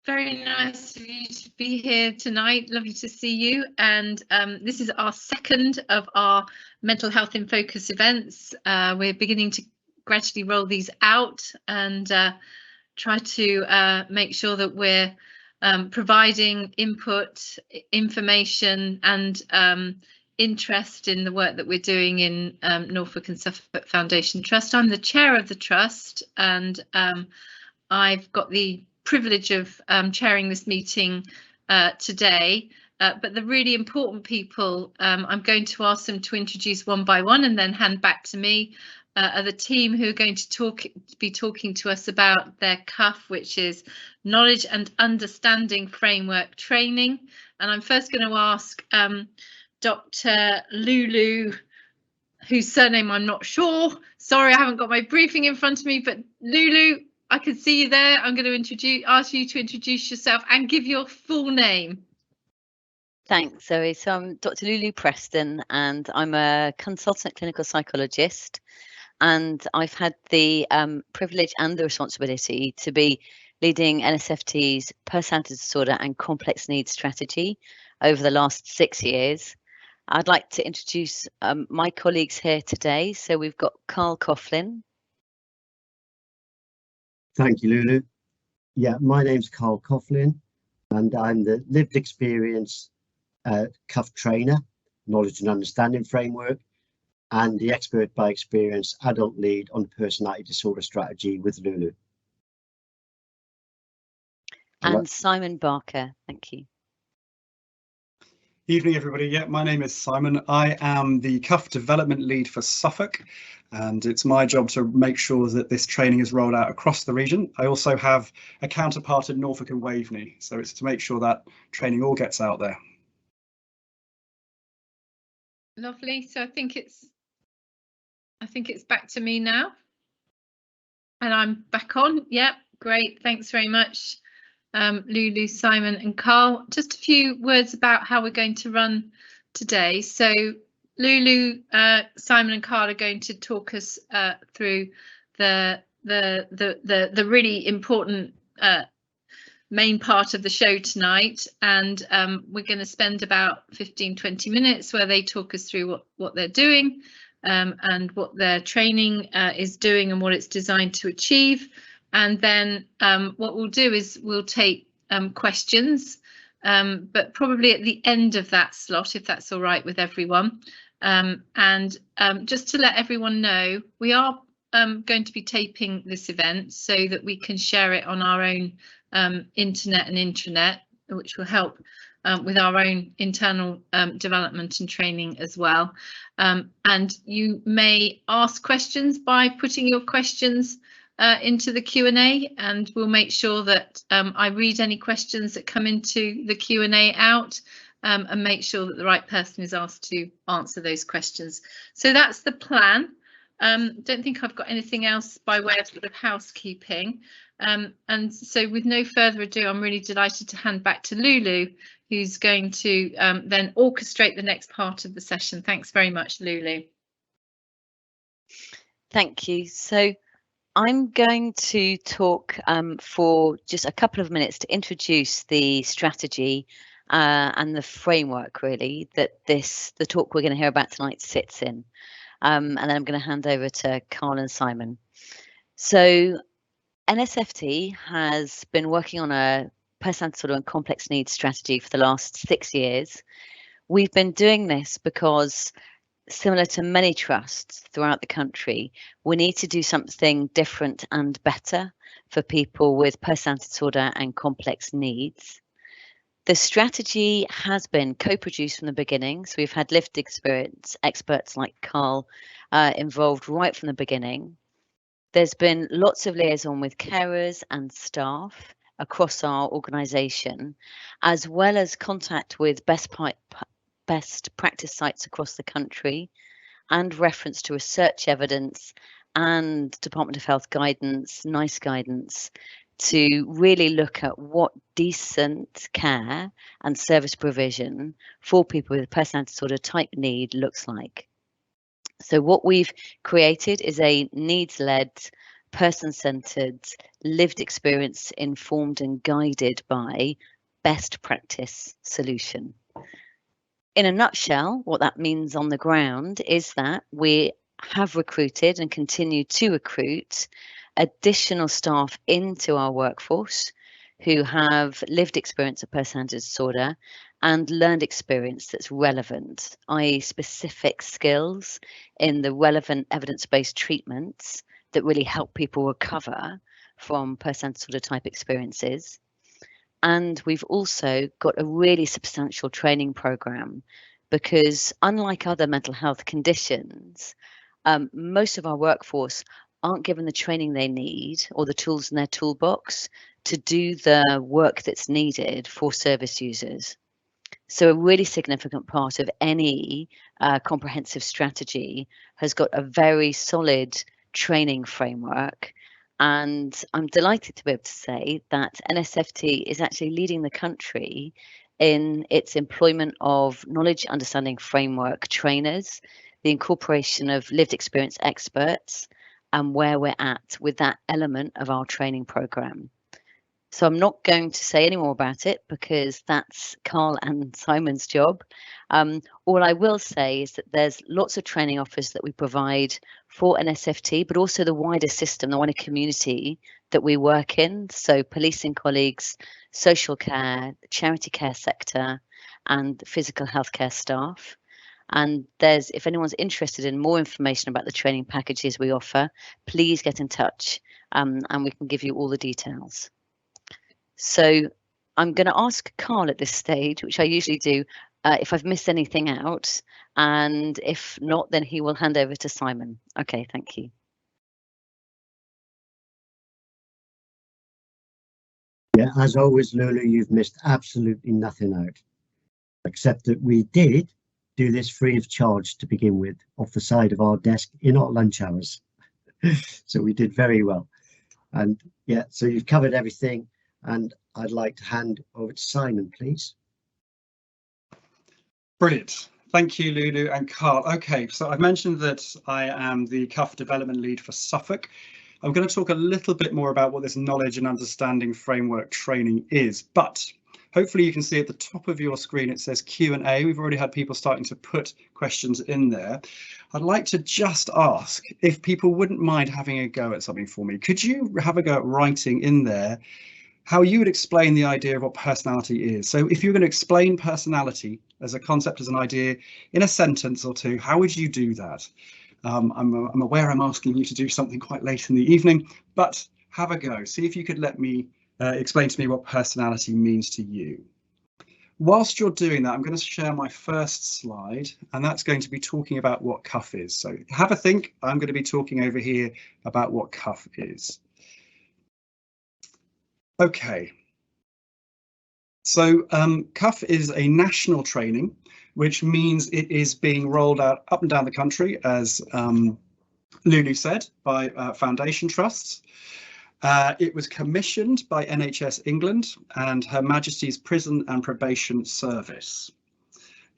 Very nice of you to be here tonight. Lovely to see you. And this is our second of our mental health in focus events. We're beginning to gradually roll these out and try to make sure that we're providing input, information and interest in the work that we're doing in Norfolk and Suffolk Foundation Trust. I'm the chair of the trust, and I've got the privilege of chairing this meeting today, but the really important people, I'm going to ask them to introduce one by one and then hand back to me, are the team who are going to be talking to us about their CUF, which is Knowledge and Understanding Framework Training. And I'm first going to ask Dr. Lulu, whose surname I'm not sure. Sorry, I haven't got my briefing in front of me, but Lulu, I can see you there. I'm going to ask you to introduce yourself and give your full name. Thanks, Zoe. So I'm Dr. Lulu Preston, and I'm a consultant clinical psychologist. And I've had the privilege and the responsibility to be leading NSFT's personality disorder and complex needs strategy over the last 6 years. I'd like to introduce my colleagues here today. So we've got Carl Coughlin. Thank you, Lulu. Yeah, my name's Carl Coughlin, and I'm the lived experience CUF trainer, knowledge and understanding framework, and the expert by experience adult lead on personality disorder strategy with Lulu. And Simon Barker, thank you. Evening, everybody. Yeah, my name is Simon. I am the CUF development lead for Suffolk, and it's my job to make sure that this training is rolled out across the region. I also have a counterpart in Norfolk and Waveney, so it's to make sure that training all gets out there. Lovely. So I think it's back to me now, and I'm back on. Yeah, great. Thanks very much. Lulu, Simon and Carl. Just a few words about how we're going to run today. So Lulu, Simon and Carl are going to talk us through the really important main part of the show tonight, and we're going to spend about 15-20 minutes where they talk us through what they're doing and what their training is doing and what it's designed to achieve. And then what we'll do is we'll take questions, but probably at the end of that slot, if that's all right with everyone. And just to let everyone know, we are going to be taping this event so that we can share it on our own internet and intranet, which will help with our own internal development and training as well. And you may ask questions by putting your questions into the Q&A, and we'll make sure that I read any questions that come into the Q&A out and make sure that the right person is asked to answer those questions. So that's the plan. Don't think I've got anything else by way of sort of housekeeping. And so with no further ado, I'm really delighted to hand back to Lulu, who's going to then orchestrate the next part of the session. Thanks very much, Lulu. Thank you. So I'm going to talk for just a couple of minutes to introduce the strategy and the framework, really, that the talk we're going to hear about tonight sits in. And then I'm going to hand over to Carl and Simon. So NSFT has been working on a personality disorder and complex needs strategy for the last 6 years. We've been doing this because, similar to many trusts throughout the country, we need to do something different and better for people with personality disorder and complex needs. The strategy has been co-produced from the beginning, so we've had lived experience experts like Carl involved right from the beginning. There's been lots of liaison with carers and staff across our organisation, as well as contact with best practice sites across the country, and reference to research evidence and Department of Health guidance, NICE guidance, to really look at what decent care and service provision for people with personality disorder type need looks like. So what we've created is a needs-led person-centred, lived experience informed and guided by best practice solution. In a nutshell, what that means on the ground is that we have recruited and continue to recruit additional staff into our workforce who have lived experience of personality disorder and learned experience that's relevant, i.e. specific skills in the relevant evidence-based treatments that really help people recover from personality disorder type experiences. And we've also got a really substantial training program because unlike other mental health conditions, most of our workforce aren't given the training they need or the tools in their toolbox to do the work that's needed for service users. So a really significant part of any comprehensive strategy has got a very solid training framework. And I'm delighted to be able to say that NSFT is actually leading the country in its employment of knowledge understanding framework trainers, the incorporation of lived experience experts, and where we're at with that element of our training program. So I'm not going to say any more about it because that's Carl and Simon's job. All I will say is that there's lots of training offers that we provide for NSFT, but also the wider system, the wider community that we work in. So policing colleagues, social care, charity care sector, and physical healthcare staff. And there's, if anyone's interested in more information about the training packages we offer, please get in touch and we can give you all the details. So I'm going to ask Carl at this stage, which I usually do, if I've missed anything out, and if not, then he will hand over to Simon. Okay, thank you. Yeah, as always, Lulu, you've missed absolutely nothing out, except that we did do this free of charge to begin with, off the side of our desk in our lunch hours. So we did very well. And yeah, so you've covered everything. And I'd like to hand over to Simon, please. Brilliant. Thank you, Lulu and Carl. Okay, so I've mentioned that I am the CUF development lead for Suffolk. I'm going to talk a little bit more about what this knowledge and understanding framework training is, but hopefully you can see at the top of your screen it says Q&A. We've already had people starting to put questions in there. I'd like to just ask if people wouldn't mind having a go at something for me. Could you have a go at writing in there how you would explain the idea of what personality is? So if you're going to explain personality as a concept, as an idea, in a sentence or two, how would you do that? I'm aware I'm asking you to do something quite late in the evening, but have a go. See if you could let me explain to me what personality means to you. Whilst you're doing that, I'm going to share my first slide, and that's going to be talking about what CUF is. So have a think. I'm going to be talking over here about what CUF is. Okay, so CUF is a national training, which means it is being rolled out up and down the country, as Lulu said, by foundation trusts. It was commissioned by NHS England and Her Majesty's Prison and Probation Service.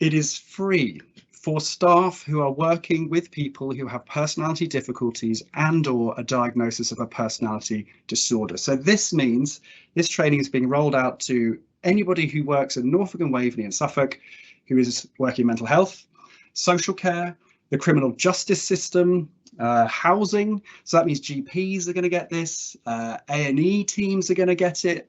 It is free for staff who are working with people who have personality difficulties and/or a diagnosis of a personality disorder. So this means this training is being rolled out to anybody who works in Norfolk and Waveney and Suffolk, who is working in mental health, social care, the criminal justice system, housing. So that means GPs are going to get this, A&E teams are going to get it,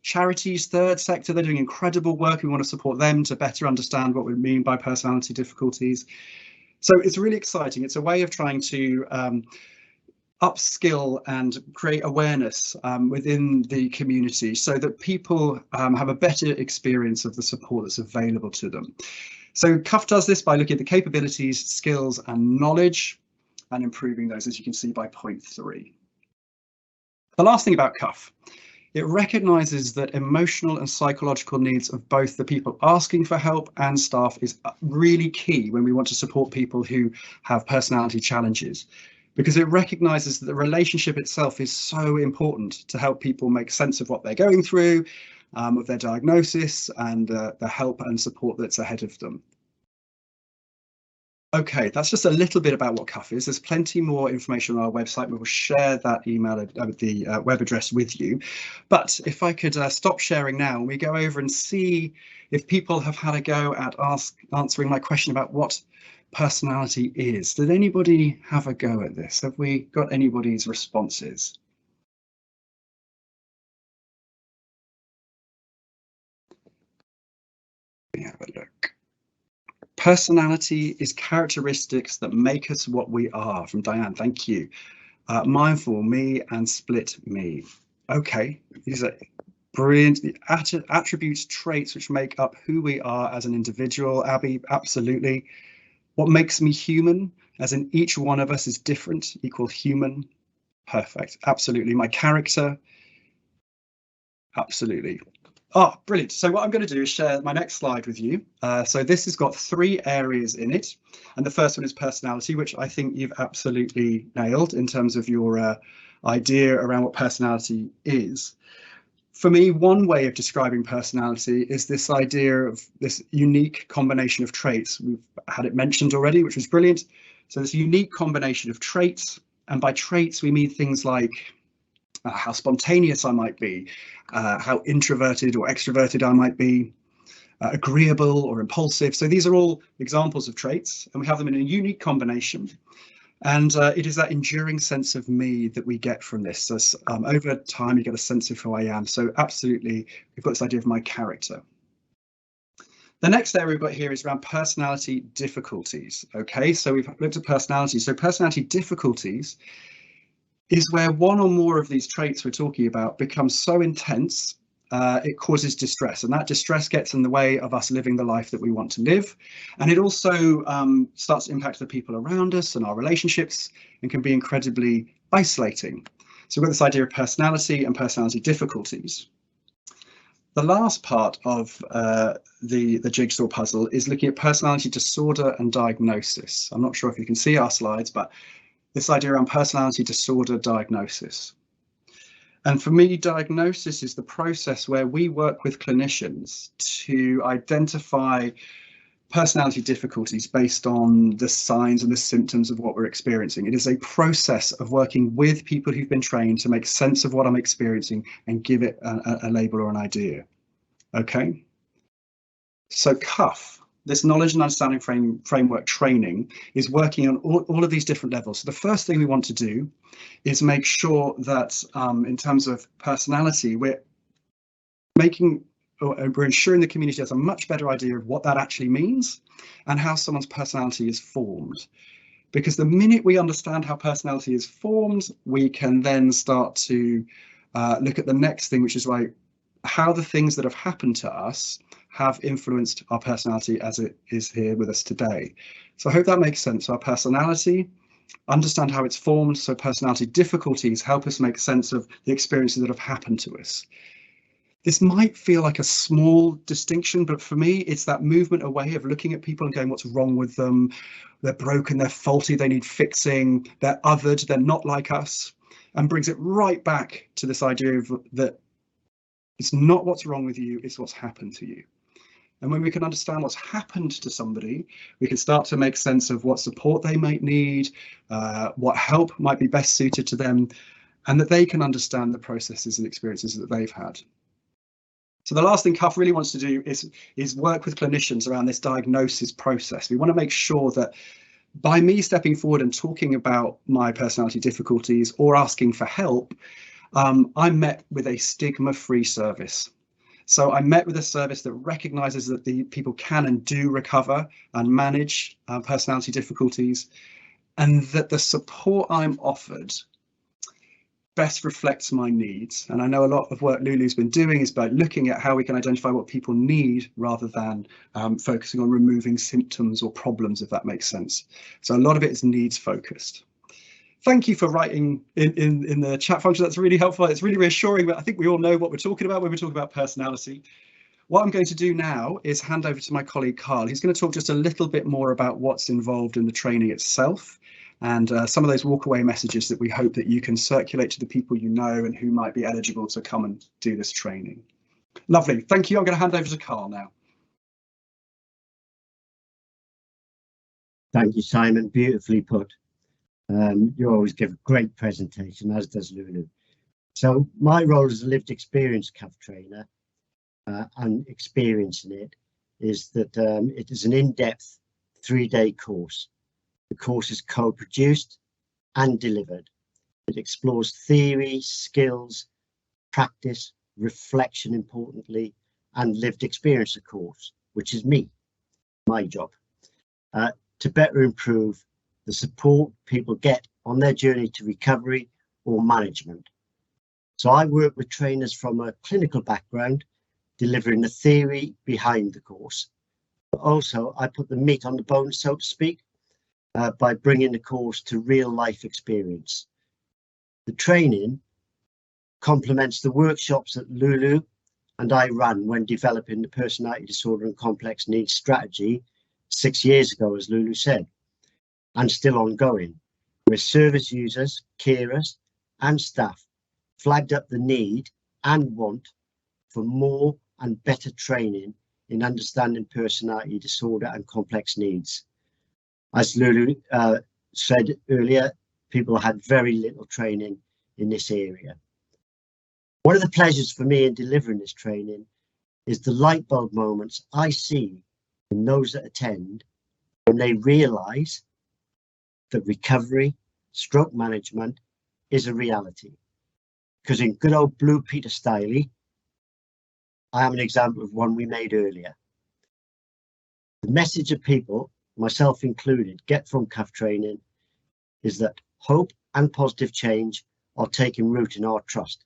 charities, third sector, they're doing incredible work. We want to support them to better understand what we mean by personality difficulties. So it's really exciting. It's a way of trying to upskill and create awareness within the community so that people have a better experience of the support that's available to them. So CUF does this by looking at the capabilities, skills and knowledge and improving those, as you can see, by point 3. The last thing about CUF, it recognises that emotional and psychological needs of both the people asking for help and staff is really key when we want to support people who have personality challenges, because it recognises that the relationship itself is so important to help people make sense of what they're going through, of their diagnosis and the help and support that's ahead of them. Okay, that's just a little bit about what CUF is. There's plenty more information on our website. We will share that email, the web address with you. But if I could stop sharing now, and we go over and see if people have had a go at answering my question about what personality is. Did anybody have a go at this? Have we got anybody's responses? Let me have a look. Personality is characteristics that make us what we are, from Diane, thank you. Mindful, me, and split me. Okay, these are brilliant. The attributes, traits which make up who we are as an individual. Abby, absolutely. What makes me human, as in each one of us is different, equal human. Perfect, absolutely. My character, absolutely. Oh, brilliant. So what I'm going to do is share my next slide with you. So this has got 3 areas in it. And the first one is personality, which I think you've absolutely nailed in terms of your idea around what personality is. For me, one way of describing personality is this idea of this unique combination of traits. We've had it mentioned already, which was brilliant. So this unique combination of traits, and by traits, we mean things like how spontaneous I might be, how introverted or extroverted I might be, agreeable or impulsive. So these are all examples of traits, and we have them in a unique combination. And it is that enduring sense of me that we get from this. So over time, you get a sense of who I am. So absolutely, we've got this idea of my character. The next area we've got here is around personality difficulties. Okay, so we've looked at personality. So personality difficulties is where one or more of these traits we're talking about becomes so intense, it causes distress, and that distress gets in the way of us living the life that we want to live. And it also starts to impact the people around us and our relationships, and can be incredibly isolating. So we've got this idea of personality and personality difficulties. The last part of the jigsaw puzzle is looking at personality disorder and diagnosis. I'm not sure if you can see our slides, but this idea around personality disorder diagnosis. And for me, diagnosis is the process where we work with clinicians to identify personality difficulties based on the signs and the symptoms of what we're experiencing. It is a process of working with people who've been trained to make sense of what I'm experiencing and give it a label or an idea. Okay, so CUF, this knowledge and understanding framework training, is working on all of these different levels. So the first thing we want to do is make sure that in terms of personality, we're ensuring the community has a much better idea of what that actually means and how someone's personality is formed. Because the minute we understand how personality is formed, we can then start to look at the next thing, which is like how the things that have happened to us have influenced our personality as it is here with us today. So I hope that makes sense. Our personality, understand how it's formed. So personality difficulties help us make sense of the experiences that have happened to us. This might feel like a small distinction, but for me, it's that movement away of looking at people and going, what's wrong with them? They're broken, they're faulty, they need fixing, they're othered, they're not like us, and brings it right back to this idea of that it's not what's wrong with you, it's what's happened to you. And when we can understand what's happened to somebody, we can start to make sense of what support they might need, what help might be best suited to them, and that they can understand the processes and experiences that they've had. So the last thing CUF really wants to do is work with clinicians around this diagnosis process. We want to make sure that by me stepping forward and talking about my personality difficulties or asking for help, I'm met with a stigma-free service. So I'm met with a service that recognises that the people can and do recover and manage personality difficulties, and that the support I'm offered best reflects my needs. And I know a lot of work Lulu's been doing is by looking at how we can identify what people need rather than focusing on removing symptoms or problems, if that makes sense. So a lot of it is needs focused. Thank you for writing in the chat function. That's really helpful. It's really reassuring, but I think we all know what we're talking about when we're talking about personality. What I'm going to do now is hand over to my colleague Carl. He's going to talk just a little bit more about what's involved in the training itself, and some of those walkaway messages that we hope that you can circulate to the people you know and who might be eligible to come and do this training. Lovely, thank you. I'm going to hand over to Carl now. Thank you, Simon. Beautifully put. You always give a great presentation, as does Lulu. So my role as a lived experience CUF trainer and experiencing it is that it is an in-depth 3-day course. The course is co-produced and delivered. It explores theory, skills, practice, reflection, importantly, and lived experience, of course, which is me, my job, to better improve the support people get on their journey to recovery or management. So I work with trainers from a clinical background, delivering the theory behind the course, but also I put the meat on the bone, so to speak, by bringing the course to real life experience. The training complements the workshops that Lulu and I ran when developing the personality disorder and complex needs strategy 6 years ago, as Lulu said, and still ongoing, where service users, carers and staff flagged up the need and want for more and better training in understanding personality disorder and complex needs. As Lulu said earlier, people had very little training in this area. One of the pleasures for me in delivering this training is the light bulb moments I see in those that attend when they realise that recovery, stroke management is a reality. Because in good old Blue Peter style, I am an example of one we made earlier. The message that people, myself included, get from CUF training is that hope and positive change are taking root in our trust,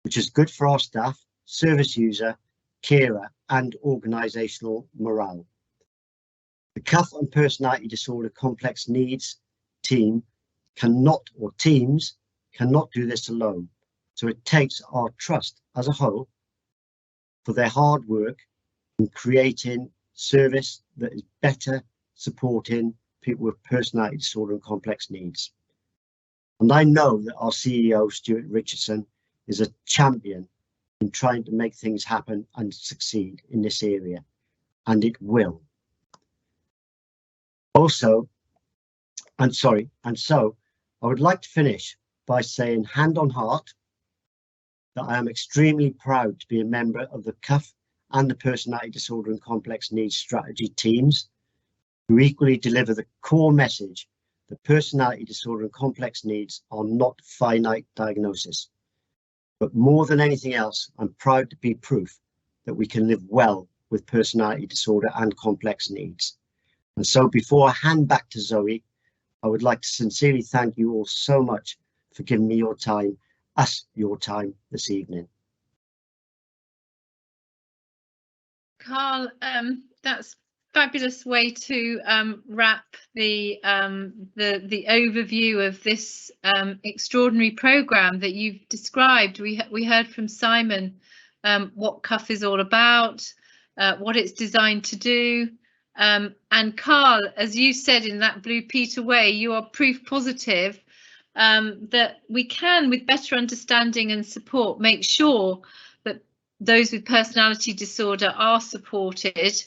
which is good for our staff, service user, carer and organisational morale. The CUF and personality disorder complex needs team cannot, or teams cannot do this alone. So it takes our trust as a whole for their hard work in creating service that is better supporting people with personality disorder and complex needs. And I know that our CEO, Stuart Richardson, is a champion in trying to make things happen and succeed in this area, and it will. Also, so I would like to finish by saying, hand on heart, that I am extremely proud to be a member of the CUF and the personality disorder and complex needs strategy teams, who equally deliver the core message that personality disorder and complex needs are not finite diagnosis. But more than anything else, I'm proud to be proof that we can live well with personality disorder and complex needs. And so before I hand back to Zoe, I would like to sincerely thank you all so much for giving me your time, your time this evening. Carl, that's fabulous way to wrap the overview of this extraordinary programme that you've described. We heard from Simon what CUF is all about, what it's designed to do. And Carl, as you said in that Blue Peter way, you are proof positive that we can, with better understanding and support, make sure that those with personality disorder are supported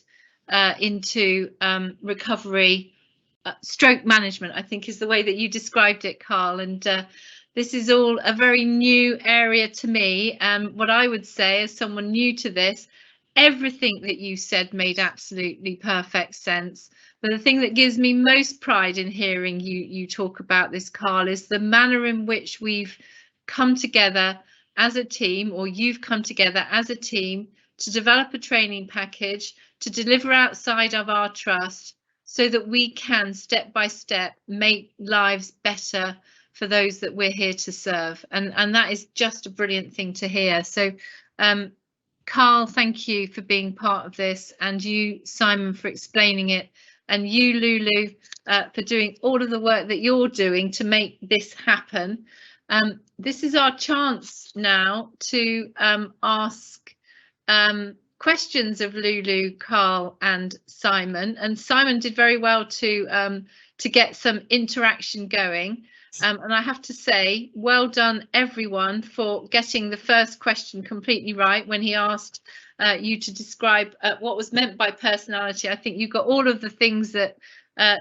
into recovery. Stroke management, I think, is the way that you described it, Carl. And this is all a very new area to me. What I would say, as someone new to this, everything that you said made absolutely perfect sense. But the thing that gives me most pride in hearing you talk about this, Carl, is the manner in which we've come together as a team, or you've come together as a team, to develop a training package, to deliver outside of our trust, so that we can step by step make lives better for those that we're here to serve. And that is just a brilliant thing to hear. So Carl, thank you for being part of this, and you, Simon, for explaining it, and you, Lulu, for doing all of the work that you're doing to make this happen. This is our chance now to ask questions of Lulu, Carl and Simon. And Simon did very well to get some interaction going. And I have to say, well done everyone for getting the first question completely right when he asked you to describe what was meant by personality. I think you got all of the things that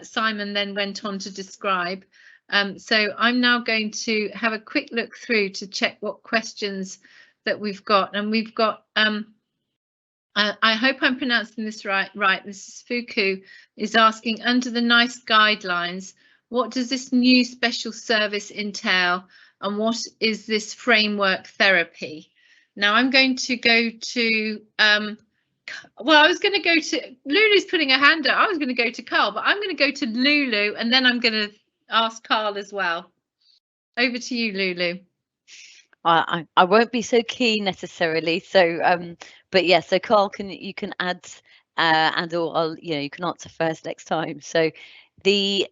Simon then went on to describe. So I'm now going to have a quick look through to check what questions that we've got, and we've got I hope I'm pronouncing this right. Mrs. Fuku is asking, under the NICE guidelines, what does this new special service entail, and what is this framework therapy? Now I'm going to go to well, I was going to go to Lulu's putting her hand up. I was going to go to Carl, but I'm going to go to Lulu, and then I'm going to ask Carl as well. Over to you, Lulu. I won't be so keen necessarily. So, but yeah. So Carl, you can add, and or I'll, you can answer first next time. So, the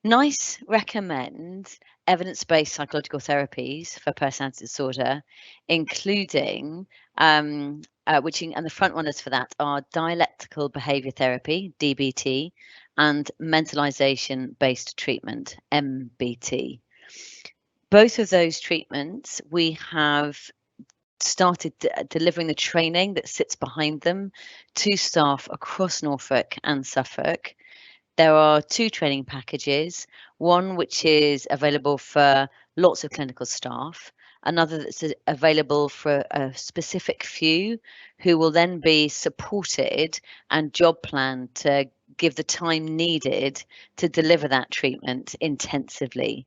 NICE recommends evidence-based psychological therapies for personality disorder, including and the front runners for that are dialectical behaviour therapy, DBT, and mentalisation-based treatment, MBT. Both of those treatments, we have started delivering the training that sits behind them to staff across Norfolk and Suffolk. There are 2 training packages, one which is available for lots of clinical staff, another that's available for a specific few who will then be supported and job planned to give the time needed to deliver that treatment intensively.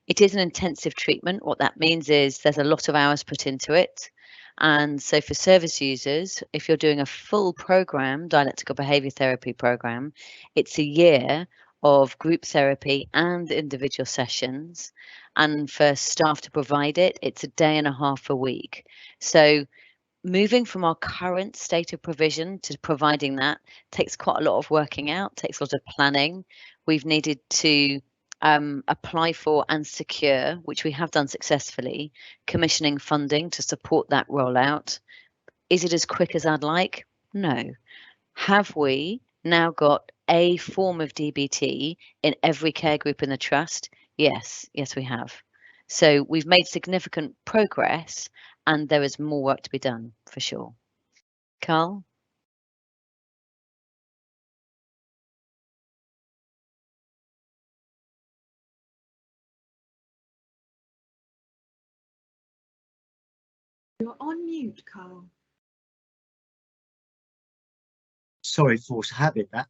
It is an intensive treatment. What that means is there's a lot of hours put into it. And so for service users, if you're doing a full program, dialectical behaviour therapy program, it's a year of group therapy and individual sessions. And for staff to provide it, it's a day and a half a week. So moving from our current state of provision to providing that takes quite a lot of working out, takes a lot of planning. We've needed to apply for and secure, which we have done successfully, commissioning funding to support that rollout. Is it as quick as I'd like? No. Have we now got a form of DBT in every care group in the trust? Yes, we have. So we've made significant progress, and there is more work to be done for sure. Carl? You're on mute, Carl. Sorry, force habit that.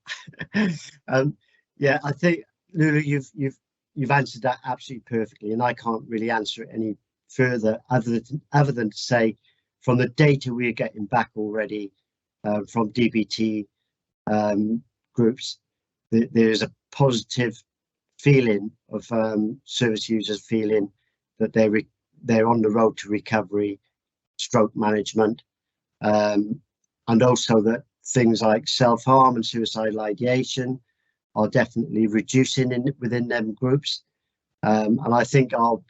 Yeah, I think Lulu, you've answered that absolutely perfectly, and I can't really answer it any further other than to say, from the data we're getting back already from DBT groups, there's a positive feeling of service users feeling that they're on the road to recovery, stroke management, and also that things like self-harm and suicidal ideation are definitely reducing within them groups. And I think our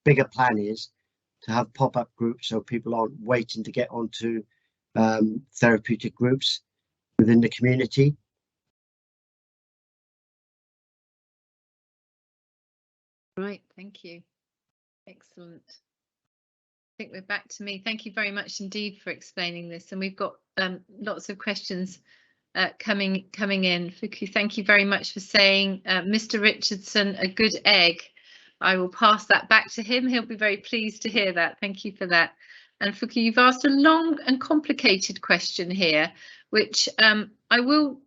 bigger plan is to have pop-up groups so people aren't waiting to get onto therapeutic groups within the community. Right, thank you. Excellent. I think we're back to me. Thank you very much indeed for explaining this, and we've got lots of questions coming in. Fuku, thank you very much for saying, Mr. Richardson, a good egg. I will pass that back to him. He'll be very pleased to hear that. Thank you for that. And Fuku, you've asked a long and complicated question here, which I will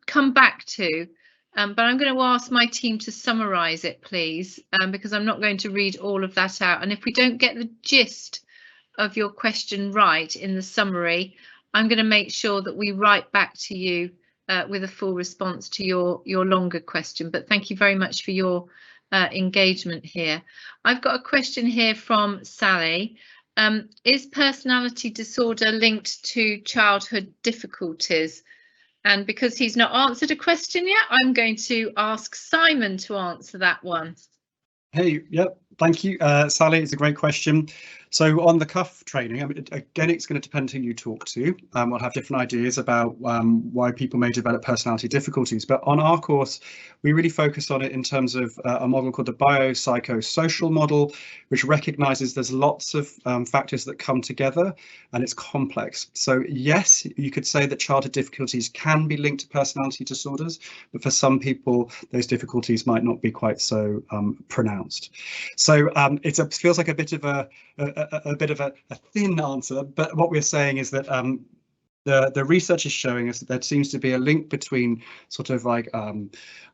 come back to. But I'm going to ask my team to summarise it, please, because I'm not going to read all of that out. And if we don't get the gist of your question right in the summary, I'm going to make sure that we write back to you with a full response to your longer question. But thank you very much for your engagement here. I've got a question here from Sally. Is personality disorder linked to childhood difficulties? And because he's not answered a question yet, I'm going to ask Simon to answer that one. Hey, yep, thank you, Sally. It's a great question. So on the cuff training, I mean, again, it's going to depend who you talk to. We'll have different ideas about why people may develop personality difficulties. But on our course, we really focus on it in terms of a model called the biopsychosocial model, which recognises there's lots of factors that come together and it's complex. So yes, you could say that childhood difficulties can be linked to personality disorders, but for some people, those difficulties might not be quite so pronounced. So it feels like a bit of a thin answer, but what we're saying is that the research is showing us that there seems to be a link between sort of like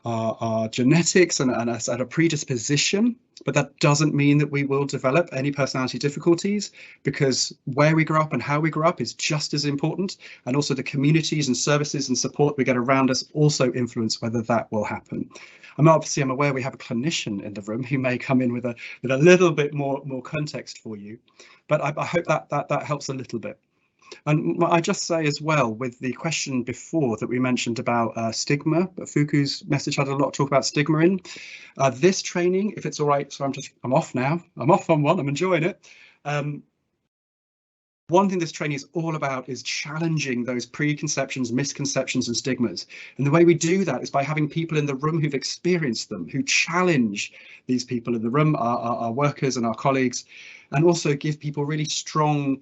our genetics and a predisposition, but that doesn't mean that we will develop any personality difficulties, because where we grow up and how we grow up is just as important, and also the communities and services and support we get around us also influence whether that will happen. I'm aware we have a clinician in the room who may come in with a little bit more context for you, but I hope that helps a little bit. And I just say as well, with the question before that we mentioned about stigma, but Fuku's message had a lot to talk about stigma in this training, if it's all right. So I'm off now. I'm off on one. I'm enjoying it. One thing this training is all about is challenging those preconceptions, misconceptions and stigmas. And the way we do that is by having people in the room who've experienced them, who challenge these people in the room, our workers and our colleagues, and also give people really strong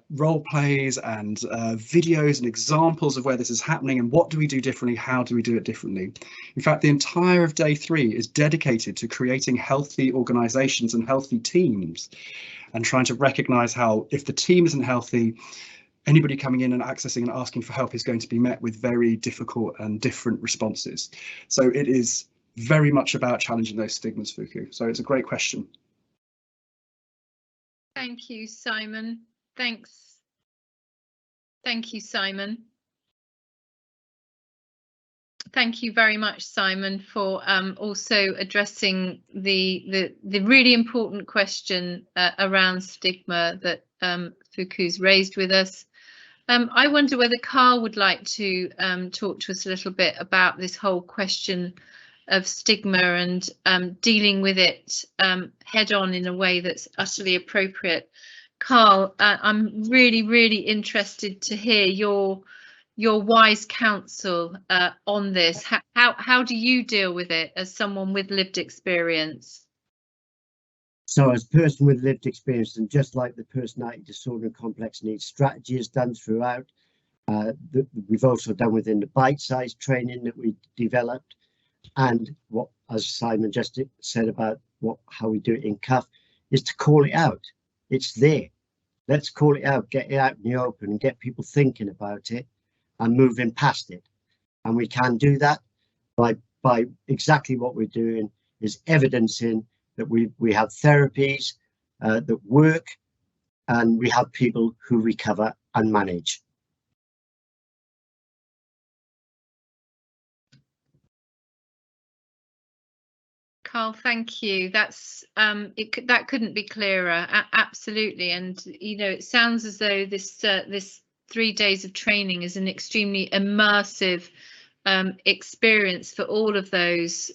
role plays and videos and examples of where this is happening and what do we do differently, how do we do it differently. In fact, the entire of day 3 is dedicated to creating healthy organisations and healthy teams, and trying to recognise how, if the team isn't healthy, anybody coming in and accessing and asking for help is going to be met with very difficult and different responses. So it is very much about challenging those stigmas, Fuku. So it's a great question. Thank you, Simon. Thanks. Thank you, Simon. Thank you very much, Simon, for also addressing the really important question around stigma that Fuku's raised with us. I wonder whether Carl would like to talk to us a little bit about this whole question of stigma and dealing with it head on in a way that's utterly appropriate. Carl, I'm really interested to hear your wise counsel on this. How do you deal with it as someone with lived experience? So as a person with lived experience, and just like the personality disorder and complex needs strategy is done throughout, we've also done within the bite-sized training that we developed, and what, as Simon just said about how we do it in CUF, is to call it out. It's there. Let's call it out, get it out in the open and get people thinking about it and moving past it. And we can do that by exactly what we're doing is evidencing that we have therapies that work, and we have people who recover and manage. Carl, thank you. That's that couldn't be clearer. Absolutely. And you know, it sounds as though this 3 days of training is an extremely immersive experience for all of those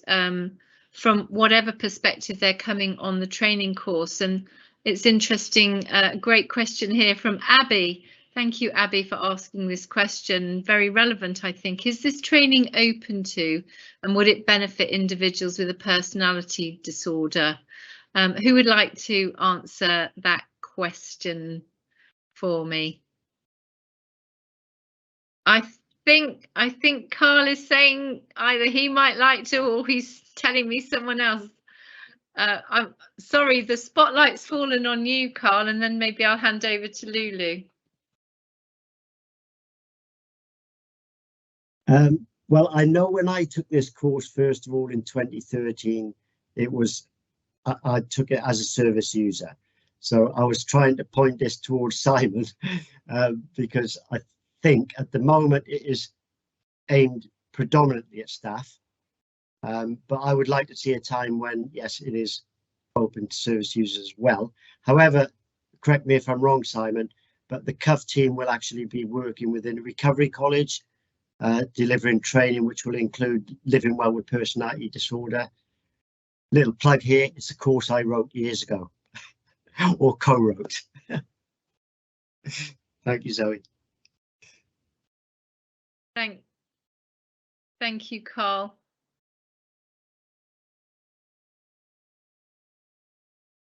from whatever perspective they're coming on the training course. And it's interesting, great question here from Abby. Thank you, Abby, for asking this question. Very relevant, I think. Is this training open to, and would it benefit individuals with a personality disorder? Who would like to answer that question for me? I think Carl is saying either he might like to, or he's telling me someone else. I'm sorry, the spotlight's fallen on you, Carl, and then maybe I'll hand over to Lulu. Well, I know when I took this course, first of all, in 2013, it was, I took it as a service user. So I was trying to point this towards Simon because I think at the moment it is aimed predominantly at staff. But I would like to see a time when, yes, it is open to service users as well. However, correct me if I'm wrong, Simon, but the CUF team will actually be working within a recovery college, delivering training which will include living well with personality disorder. Little plug here, it's a course I wrote years ago. or co-wrote. Thank you, Zoe. Thank you, Carl.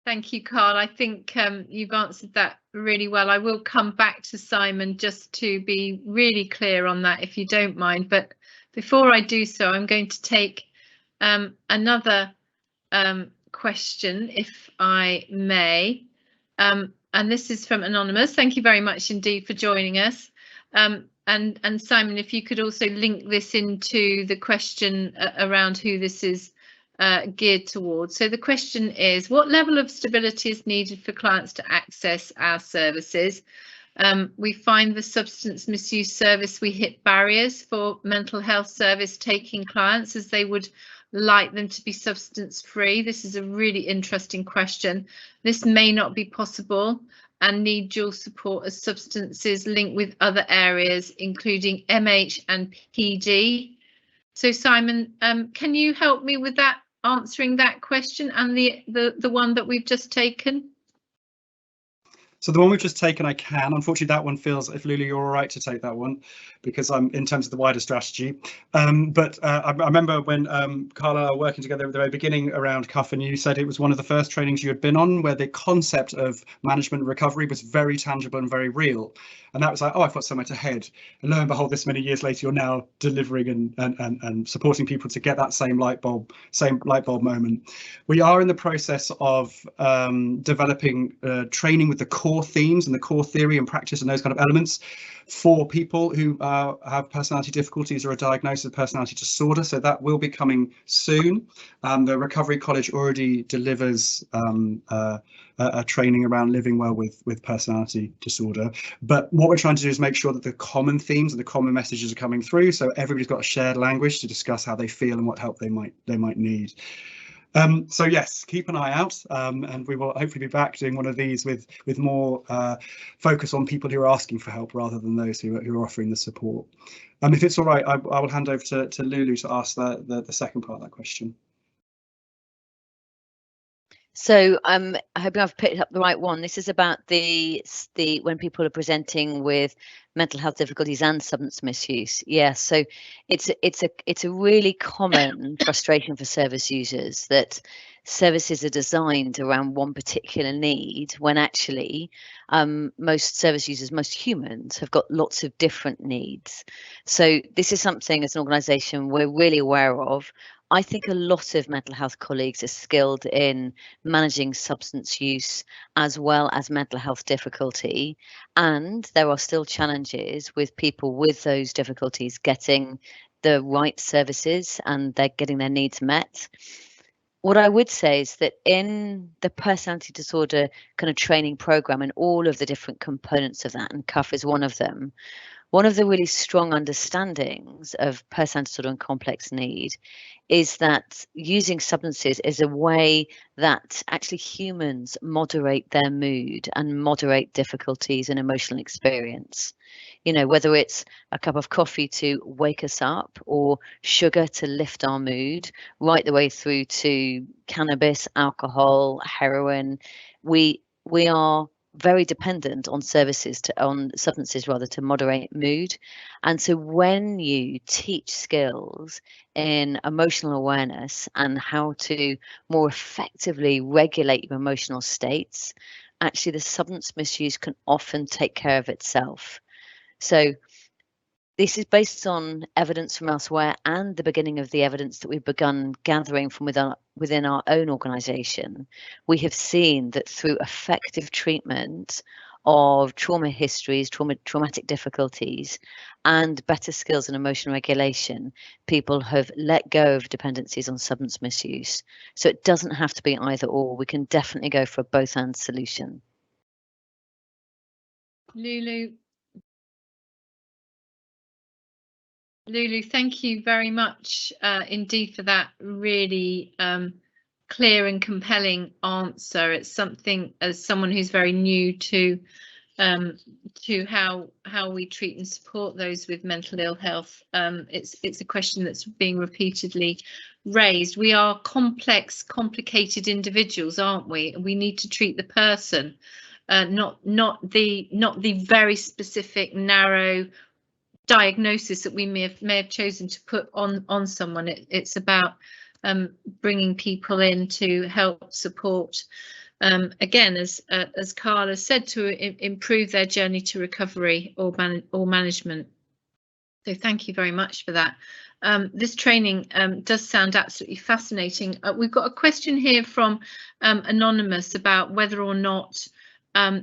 Thank you, Carl. I think you've answered that really well. I will come back to Simon just to be really clear on that, if you don't mind. But before I do so, I'm going to take another question, if I may. And this is from Anonymous. Thank you very much indeed for joining us. And Simon, if you could also link this into the question around who this is geared towards. So the question is, what level of stability is needed for clients to access our services? We find the substance misuse service, we hit barriers for mental health service taking clients as they would like them to be substance free. This is a really interesting question. This may not be possible and need dual support as substances linked with other areas, including MH and PD. So Simon, can you help me with that, answering that question and the one that we've just taken? So the one we've just taken, I can. Unfortunately, that one feels, if Lulu, you're all right to take that one, because I'm in terms of the wider strategy. But I remember when Carla were working together at the very beginning around CUF, and you said it was one of the first trainings you had been on where the concept of management recovery was very tangible and very real. And that was like, oh, I've got so much ahead. And lo and behold, this many years later, you're now delivering and supporting people to get that same light bulb moment. We are in the process of developing training with the core themes and the core theory and practice and those kind of elements for people who have personality difficulties or a diagnosis of personality disorder. So that will be coming soon. The Recovery College already delivers a training around living well with personality disorder. But what we're trying to do is make sure that the common themes and the common messages are coming through, so everybody's got a shared language to discuss how they feel and what help they might need. So yes, keep an eye out, and we will hopefully be back doing one of these with more focus on people who are asking for help rather than those who are offering the support. If it's all right, I will hand over to Lulu to ask the second part of that question. So I hope I've picked up the right one. This is about the when people are presenting with mental health difficulties and substance misuse. Yeah, so it's a really common frustration for service users that services are designed around one particular need when actually most service users, most humans, have got lots of different needs. So this is something as an organisation we're really aware of. I think a lot of mental health colleagues are skilled in managing substance use as well as mental health difficulty, and there are still challenges with people with those difficulties getting the right services and they're getting their needs met. What I would say is that in the personality disorder kind of training program and all of the different components of that, and CUF is one of them, one of the really strong understandings of personality disorder and complex need is that using substances is a way that actually humans moderate their mood and moderate difficulties and emotional experience. You know, whether it's a cup of coffee to wake us up or sugar to lift our mood, right the way through to cannabis, alcohol, heroin, we are very dependent on substances to moderate mood. And so when you teach skills in emotional awareness and how to more effectively regulate your emotional states, actually the substance misuse can often take care of itself. So this is based on evidence from elsewhere and the beginning of the evidence that we've begun gathering from within our own organisation. We have seen that through effective treatment of trauma histories, traumatic difficulties, and better skills in emotional regulation, people have let go of dependencies on substance misuse. So it doesn't have to be either or. We can definitely go for a both and solution. Lulu, thank you very much indeed for that really clear and compelling answer. It's something, as someone who's very new to how we treat and support those with mental ill health, it's a question that's being repeatedly raised, we are complex, complicated individuals, aren't we? We need to treat the person, not the very specific, narrow diagnosis that we may have chosen to put on someone. It's about bringing people in to help support, again, as Carl has said, to improve their journey to recovery or management. So thank you very much for that. This training does sound absolutely fascinating. We've got a question here from Anonymous about whether or not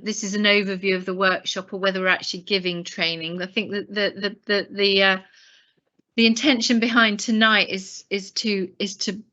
this is an overview of the workshop or whether we're actually giving training. I think that the intention behind tonight is to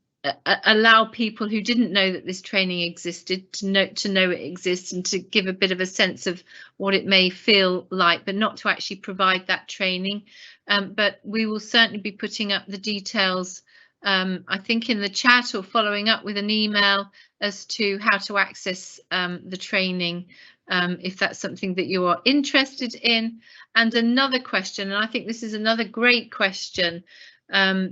allow people who didn't know that this training existed to know it exists, and to give a bit of a sense of what it may feel like, but not to actually provide that training. But we will certainly be putting up the details, I think, in the chat, or following up with an email as to how to access the training, if that's something that you are interested in. And another question, and I think this is another great question,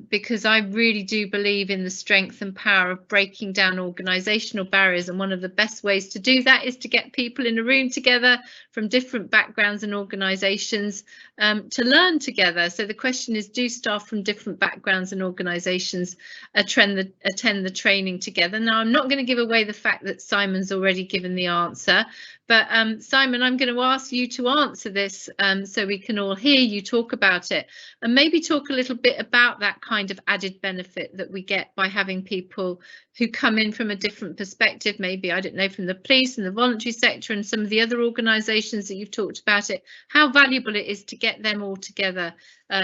because I really do believe in the strength and power of breaking down organisational barriers, and one of the best ways to do that is to get people in a room together from different backgrounds and organisations to learn together. So the question is, do staff from different backgrounds and organisations attend the training together? Now, I'm not going to give away the fact that Simon's already given the answer, but Simon, I'm going to ask you to answer this so we can all hear you talk about it, and maybe talk a little bit about that kind of added benefit that we get by having people who come in from a different perspective, maybe, I don't know, from the police and the voluntary sector and some of the other organisations that you've talked about it, how valuable it is to get them all together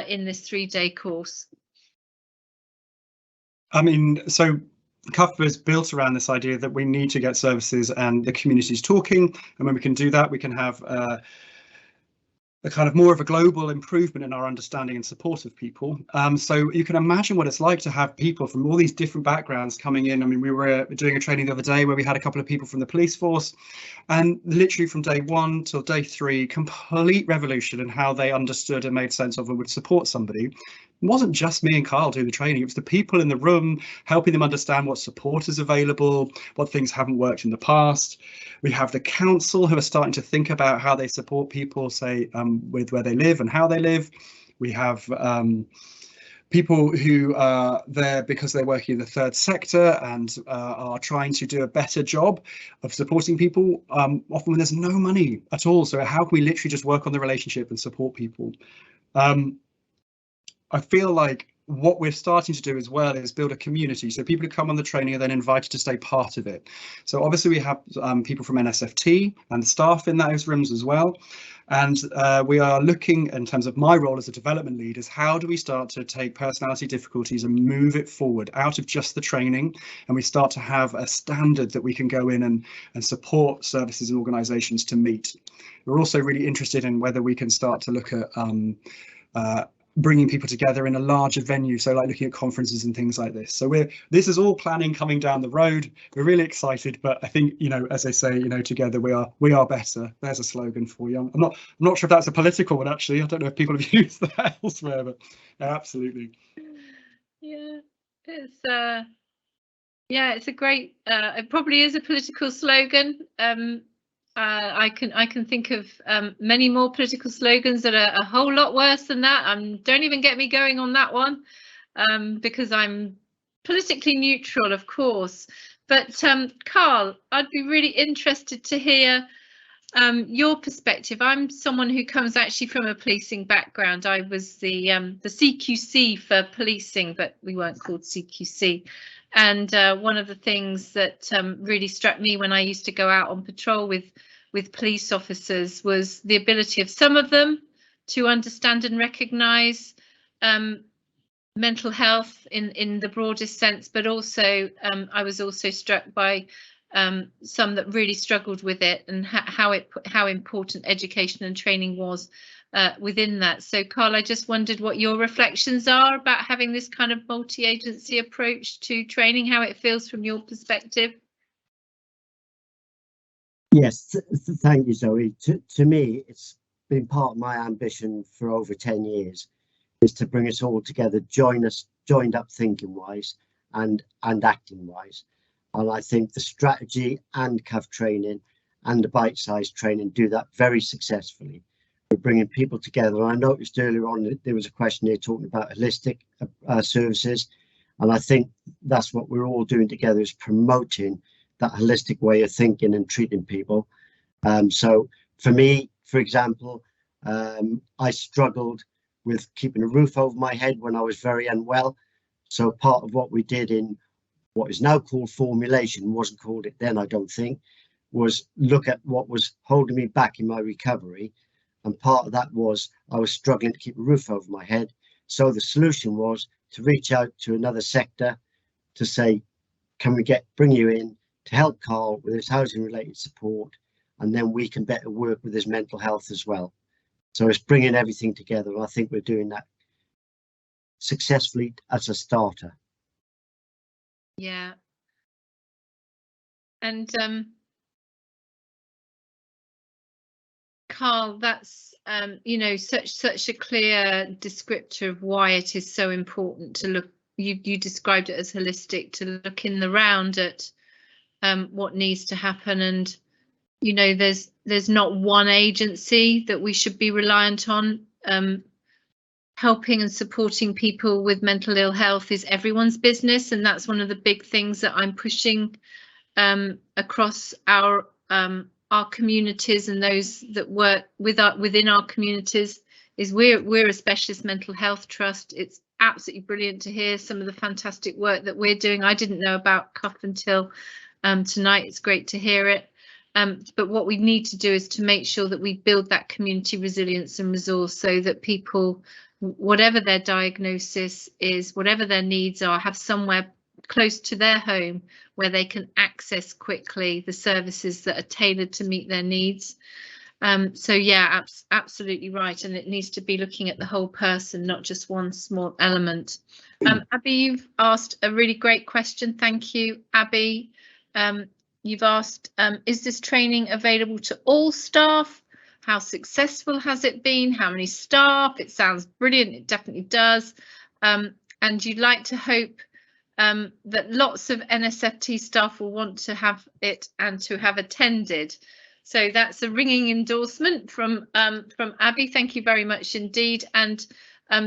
in this 3-day course. I mean, so CUF is built around this idea that we need to get services and the communities talking, and when we can do that, we can have a kind of more of a global improvement in our understanding and support of people. So you can imagine what it's like to have people from all these different backgrounds coming in. I mean, we were doing a training the other day where we had a couple of people from the police force, and literally from day 1 till day 3, complete revolution in how they understood and made sense of and would support somebody. It wasn't just me and Carl doing the training, it was the people in the room, helping them understand what support is available, what things haven't worked in the past. We have the council who are starting to think about how they support people, say, with where they live and how they live. We have people who are there because they're working in the third sector and are trying to do a better job of supporting people, often when there's no money at all. So how can we literally just work on the relationship and support people? I feel like what we're starting to do as well is build a community. So people who come on the training are then invited to stay part of it. So obviously we have people from NSFT and staff in those rooms as well. And we are looking, in terms of my role as a development lead, is how do we start to take personality difficulties and move it forward out of just the training, and we start to have a standard that we can go in and support services and organisations to meet. We're also really interested in whether we can start to look at bringing people together in a larger venue, so like looking at conferences and things like this. So this is all planning coming down the road. We're really excited, but I think, you know, as they say, you know, together we are better. There's a slogan for you. I'm not sure if that's a political one, actually. I don't know if people have used that elsewhere, but yeah, absolutely. Yeah, it's a great, it probably is a political slogan. I can think of many more political slogans that are a whole lot worse than that. Don't even get me going on that one, because I'm politically neutral, of course. But Carl, I'd be really interested to hear your perspective. I'm someone who comes actually from a policing background. I was the CQC for policing, but we weren't called CQC. And one of the things that really struck me when I used to go out on patrol with police officers was the ability of some of them to understand and recognise mental health in the broadest sense, but also I was also struck by some that really struggled with it, and how important education and training was within that. So Carl, I just wondered what your reflections are about having this kind of multi-agency approach to training, how it feels from your perspective. Yes, thank you, Zoe. To me, it's been part of my ambition for over 10 years, is to bring us all together, joined up thinking wise, and acting wise. And I think the strategy and CUF training and the bite-sized training do that very successfully. We're bringing people together. And I noticed earlier on that there was a question here talking about holistic services, and I think that's what we're all doing together, is promoting that holistic way of thinking and treating people. So for me, for example, I struggled with keeping a roof over my head when I was very unwell. So part of what we did in what is now called formulation, wasn't called it then, I don't think, was look at what was holding me back in my recovery. And part of that was I was struggling to keep a roof over my head. So the solution was to reach out to another sector to say, can we bring you in to help Carl with his housing related support, and then we can better work with his mental health as well. So it's bringing everything together, and I think we're doing that successfully as a starter. Yeah. And Carl, that's you know, such a clear descriptor of why it is so important to look. You described it as holistic, to look in the round at what needs to happen. And you know, there's not one agency that we should be reliant on. Helping and supporting people with mental ill health is everyone's business, and that's one of the big things that I'm pushing across our communities and those that work within our communities. Is we're a specialist mental health trust. It's absolutely brilliant to hear some of the fantastic work that we're doing. I didn't know about CUF until tonight. It's great to hear it. But what we need to do is to make sure that we build that community resilience and resource, so that people, whatever their diagnosis is, whatever their needs are, have somewhere close to their home where they can access quickly the services that are tailored to meet their needs. So yeah, absolutely right. And it needs to be looking at the whole person, not just one small element. Abby, you've asked a really great question. Thank you, Abby. You've asked, is this training available to all staff? How successful has it been? How many staff? It sounds brilliant. It definitely does. And you'd like to hope that lots of NSFT staff will want to have it and to have attended. So that's a ringing endorsement from Abby. Thank you very much indeed. And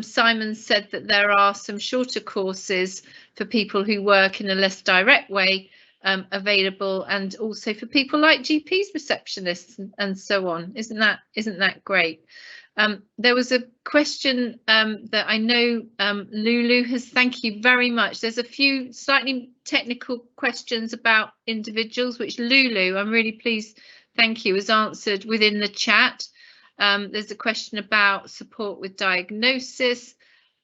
Simon said that there are some shorter courses for people who work in a less direct way available, and also for people like GPs, receptionists, and so on. Isn't that great? There was a question that I know Lulu has. Thank you very much. There's a few slightly technical questions about individuals, which Lulu, I'm really pleased, thank you, has answered within the chat. There's a question about support with diagnosis,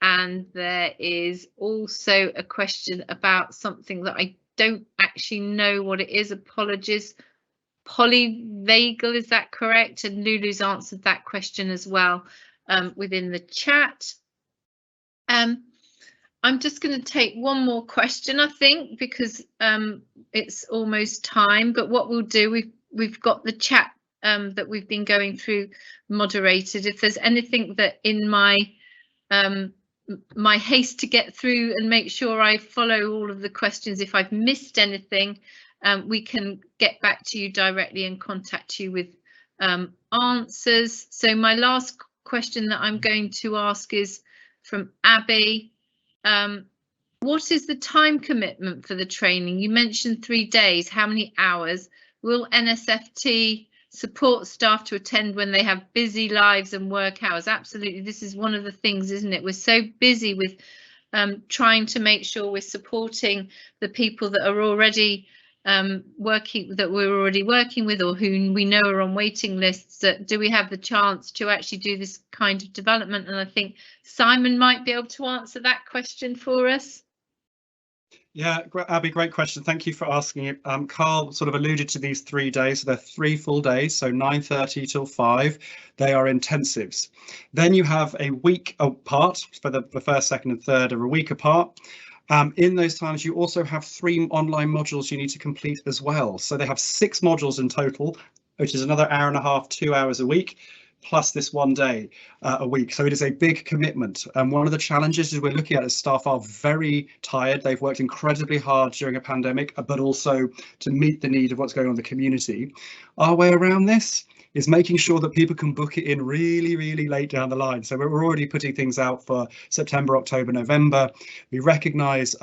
and there is also a question about something that I don't actually know what it is. Apologies. Polyvagal, is that correct? And Lulu's answered that question as well within the chat. I'm just going to take one more question, I think, because it's almost time. But what we'll do, we've got the chat that we've been going through moderated. If there's anything that in my haste to get through and make sure I follow all of the questions, if I've missed anything, we can get back to you directly and contact you with answers. So my last question that I'm going to ask is from Abby. What is the time commitment for the training? You mentioned 3 days. How many hours? Will NSFT support staff to attend when they have busy lives and work hours? Absolutely. This is one of the things, isn't it? We're so busy with trying to make sure we're supporting the people that are already we're already working with, or who we know are on waiting lists. Do we have the chance to actually do this kind of development? And I think Simon might be able to answer that question for us. Yeah, Abby, great question. Thank you for asking it. Carl sort of alluded to these 3 days. So they're 3 full days, so 9:30 till 5. They are intensives. Then you have a week apart, for the first, second and third are a week apart. In those times, you also have 3 online modules you need to complete as well. So they have 6 modules in total, which is another hour and a half, 2 hours a week, plus this 1 day a week. So it is a big commitment. And one of the challenges is we're looking at is staff are very tired. They've worked incredibly hard during a pandemic, but also to meet the need of what's going on in the community. Our way around this is making sure that people can book it in really, really late down the line. So we're already putting things out for September, October, November. We recognise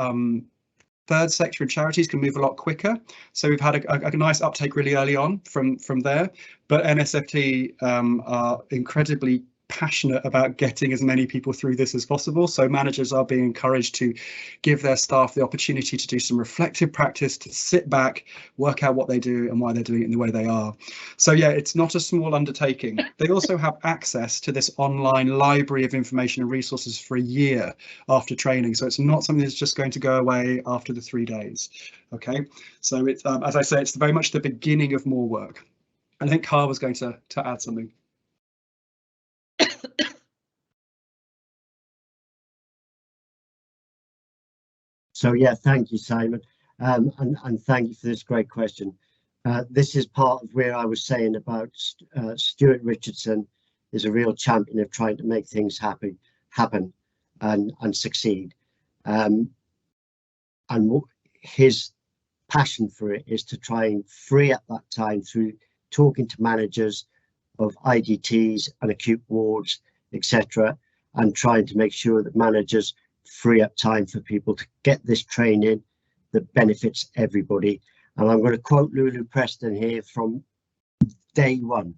third sector and charities can move a lot quicker. So we've had a nice uptake really early on from there. But NSFT are incredibly passionate about getting as many people through this as possible. So managers are being encouraged to give their staff the opportunity to do some reflective practice, to sit back, work out what they do and why they're doing it in the way they are. So yeah, it's not a small undertaking. They also have access to this online library of information and resources for a year after training. So it's not something that's just going to go away after the 3 days. Okay, so it's as I say, it's very much the beginning of more work. I think Carl was going to add something. So yeah, thank you, Simon, and thank you for this great question. This is part of where I was saying about Stuart Richardson is a real champion of trying to make things happen and succeed. And his passion for it is to try and free up that time through talking to managers of IDTs and acute wards, etc., and trying to make sure that managers free up time for people to get this training that benefits everybody. And I'm going to quote Lulu Preston here from day one.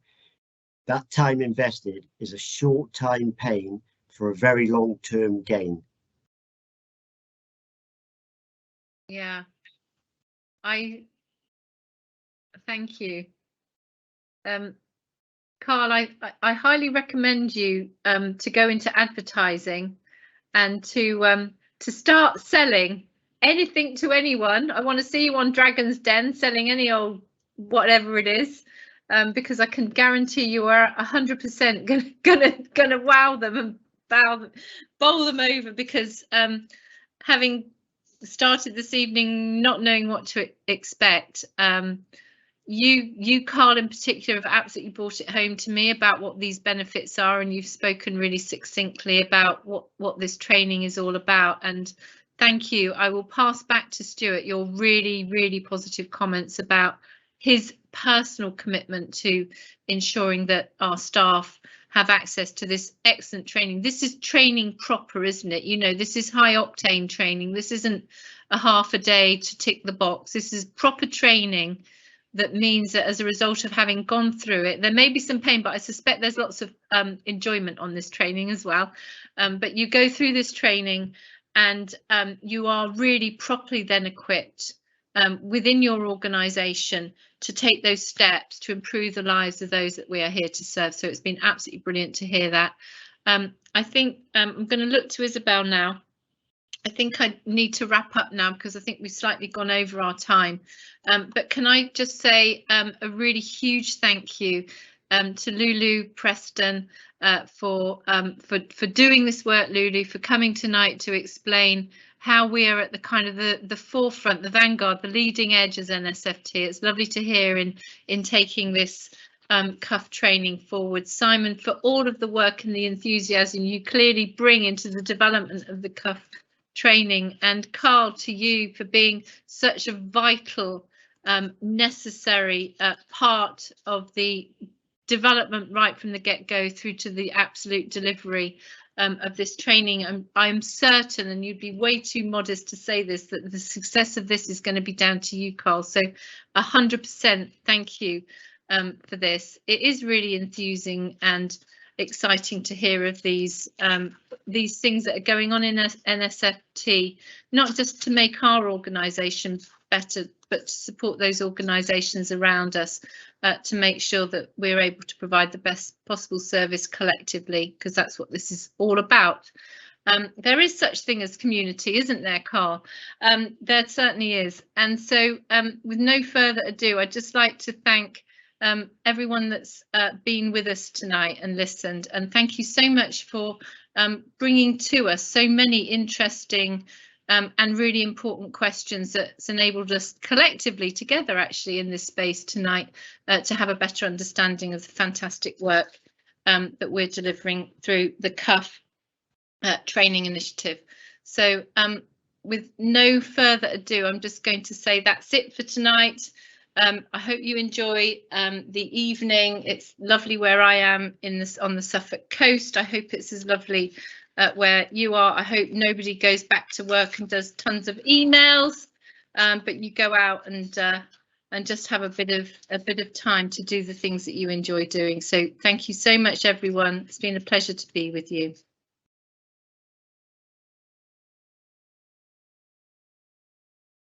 That time invested is a short time pain for a very long-term gain. Yeah, thank you. Carl, I highly recommend you to go into advertising and to start selling anything to anyone. I want to see you on Dragon's Den selling any old whatever it is, because I can guarantee you are 100% gonna wow them and bowl them over, because having started this evening not knowing what to expect, you Carl in particular have absolutely brought it home to me about what these benefits are, and you've spoken really succinctly about what this training is all about, and thank you. I will pass back to Stuart your really positive comments about his personal commitment to ensuring that our staff have access to this excellent training. This is training proper, isn't it? You know, this is high octane training. This isn't a half a day to tick the box. This is proper training that means that as a result of having gone through it, there may be some pain, but I suspect there's lots of enjoyment on this training as well. But you go through this training and you are really properly then equipped within your organisation to take those steps to improve the lives of those that we are here to serve. So it's been absolutely brilliant to hear that. I think I'm going to look to Isabel now. I think I need to wrap up now because I think we've slightly gone over our time. But can I just say a really huge thank you to Lulu Preston for doing this work, Lulu, for coming tonight to explain how we are at the kind of the forefront, the vanguard, the leading edge as NSFT. It's lovely to hear in taking this CUF training forward. Simon, for all of the work and the enthusiasm you clearly bring into the development of the CUF training, and Carl, to you for being such a vital, necessary part of the development right from the get-go through to the absolute delivery of this training. I'm certain, and you'd be way too modest to say this, that the success of this is going to be down to you, Carl. So 100% thank you for this. It is really enthusing and exciting to hear of these things that are going on in NSFT, not just to make our organisation better, but to support those organisations around us to make sure that we're able to provide the best possible service collectively, because that's what this is all about. There is such thing as community, isn't there, Carl? There certainly is. And so with no further ado, I'd just like to thank everyone that's been with us tonight and listened, and thank you so much for bringing to us so many interesting and really important questions that's enabled us collectively together actually in this space tonight to have a better understanding of the fantastic work that we're delivering through the CUF training initiative. So with no further ado, I'm just going to say that's it for tonight. I hope you enjoy the evening. It's lovely where I am on the Suffolk coast. I hope it's as lovely where you are. I hope nobody goes back to work and does tons of emails, but you go out and just have a bit of time to do the things that you enjoy doing. So thank you so much, everyone. It's been a pleasure to be with you.